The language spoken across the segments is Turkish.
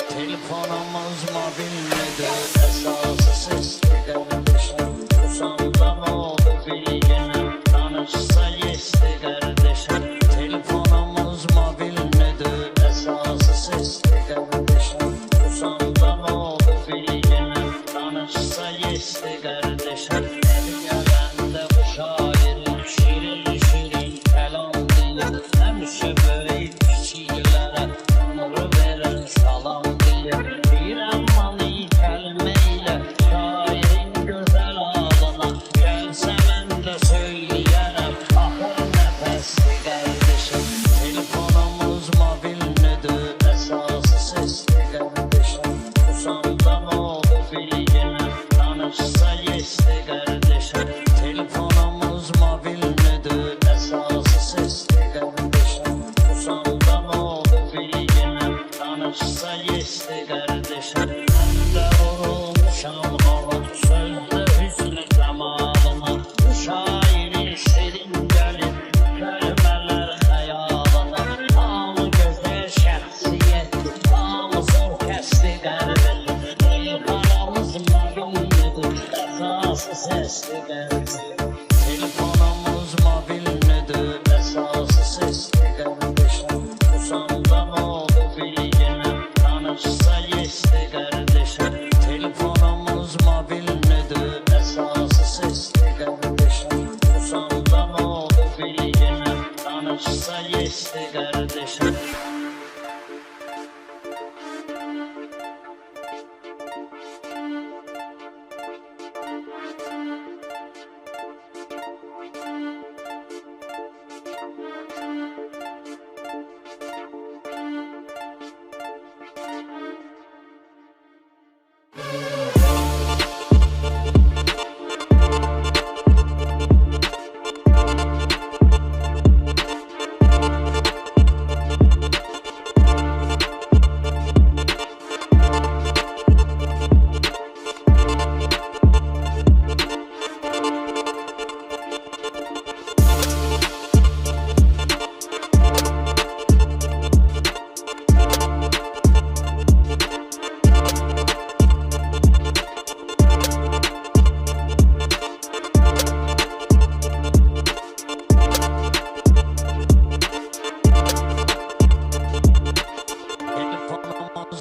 Telefonumuz mobil nedir? Esası sesli kardeşim. Usandan oldu bilginim. Danışsa yesti kardeşim. Telefonumuz mobil nedir? Esası sesli kardeşim. Usandan oldu bilginim. Danışsa yesti kardeşim. Beni görende bu şairin şirin şirin kelam diyor. Hemşe böyle kişilere nuru veren salam diyor. Bir amani kelimeyle şairin güzel ağzına gelse ben de söyleyerek ahır nefesli kardeşim. Telefonumuz mobil nedir? Esası sesli kardeşim. Usandan oldu bilginim. Danışsa yesti kardeşim. Telefonumuz mobil nedir? Esası sesli kardeşim. Usandan oldu bilginim. Danışsa yesti kardeşim. Ben de vurulmuşam hava sözde hüsnü cemalına. Bu şairin şirin gelin kelimeler hayalına. Namı güzel şahsiyetli, namı zor kesti kardeşim. Karamız mobil nedir? Esası sesli kardeşim. Telefonumuz mobil nedir? Esası sesli kardeşim. Usandan oldu bilginim. Danışsa yesti kardeşim. Telefonumuz mobil nedir? Esası sesli kardeşim. Usandan oldu bilginim. Danışsa yesti kardeşim. Telefonumuz mobil nedir? Esası sesli kardeşim. Usandan oldu.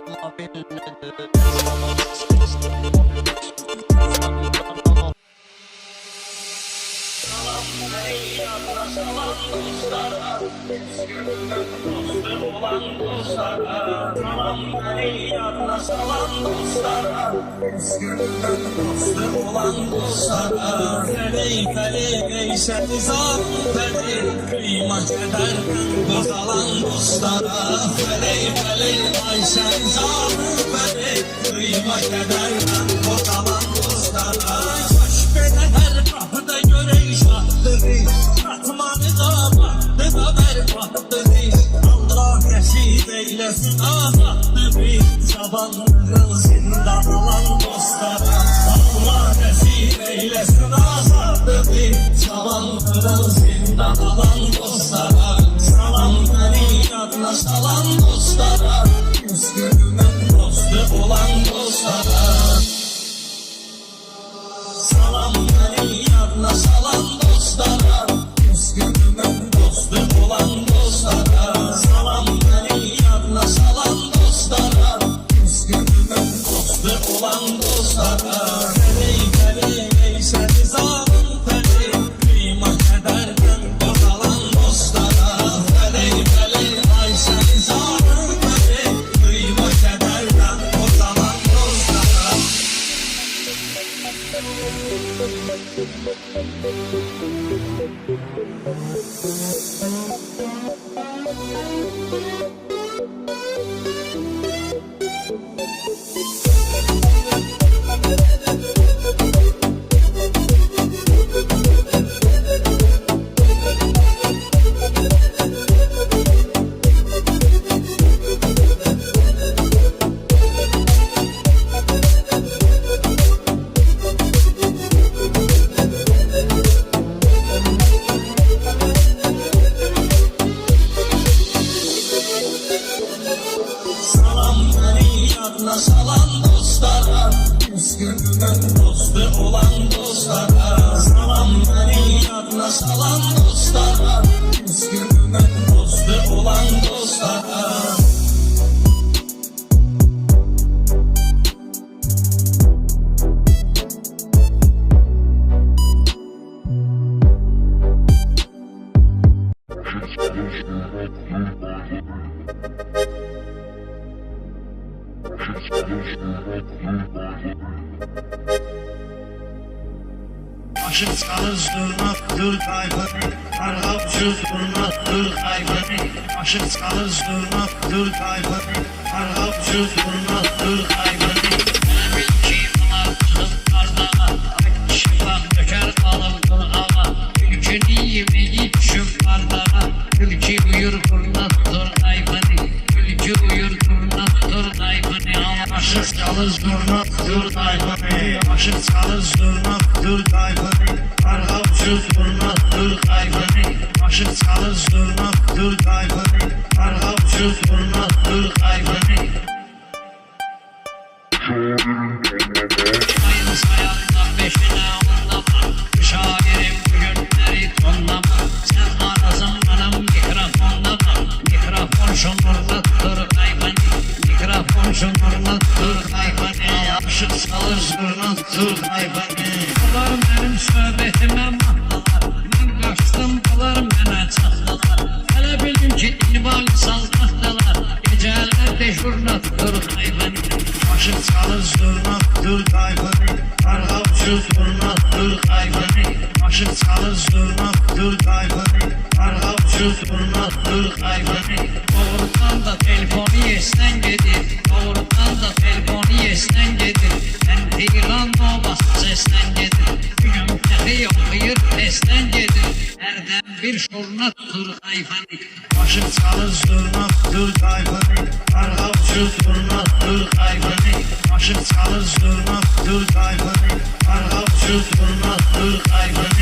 Salam dostlara, üzgünüm dostum olan dostlara. Salam yadına salam dostlara, üzgünüm dostum olan dostlara. Feley feley eyse nizam feley, kıyma kederden bozalan dostlara. Feley feley eyse nizam feley, kıyma kederden bozalan dostlara. Hoş beni her kapıda göre şahlıdır. Katmanı da baktı da berbattır. Allah neşid eylesin azaddır. Sabanların zindan olan dostlara. Allah neşid eylesin azaddır. Sabanların zindan olan dostlara. Salam beni yadına salan dostlara. Üzgünüm dostu olan dostlara. Salam beni yadına salan dostlara. Üzgünüm dostu olan dostlara. Salam beni yadına salan dostlara. Üzgünüm dostu olan dostlara. Feley feley eyse nizamın feley, kıyma kederden bozalan dostlara. Feley feley eyse nizamın feley, kıyma kederden bozalan dostlara. Aşık çalız durnaktır tayfanı, Argapsız durnaktır tayfanı. Aşık çalız durnaktır tayfanı, Argapsız durnaktır tayfanı. Bil ki bunlar kızlarda, şıplak döker alımdır ama. Ülkeni yemeği düşüp bardana, ülke uyur durnaktır tayfanı. Ülke uyur durnaktır tayfanı. Aşık çalız durnaktır tayfanı, aşık çalız durnaktır tayfanı. Argapsız durnaktır tayfanı, aşık çalız durnaktır tayfanı. Argapsız durnaktır tayfanı. Sayın sayandan beşine onlama, şairim bugünleri tonlama. Sen arasın anam mikrofonlama, mikrofon şumurlattır tayfanı. Mikrofon şumurlattır tayfanı. Aşık çalız durnaktır tayfanı. Bunlar benim söhbetime mahtalar, ben kaçtım bunlar bana çatlalar. Hele bildim ki ilbali saltaktalar, geceler deşurnattır tayfanı. Aşık çalız durnaktır tayfanı, Argapsız durnaktır tayfanı. Aşık çalız durnaktır tayfanı, Argapsız durnaktır tayfanı. Doğrudan da telefonu yesten gedir, doğrudan da telefonu yesten gedir. Ben Tiran Novası sesten gedir, bugün tehi okuyur sesten gedir. Nereden bir şurnattır tayfanı. Aşık çalız durnaktır tayfanı, Argapsız durnaktır tayfanı. Aşık çalız durnaktır tayfanı, Argapsız durnaktır tayfanı.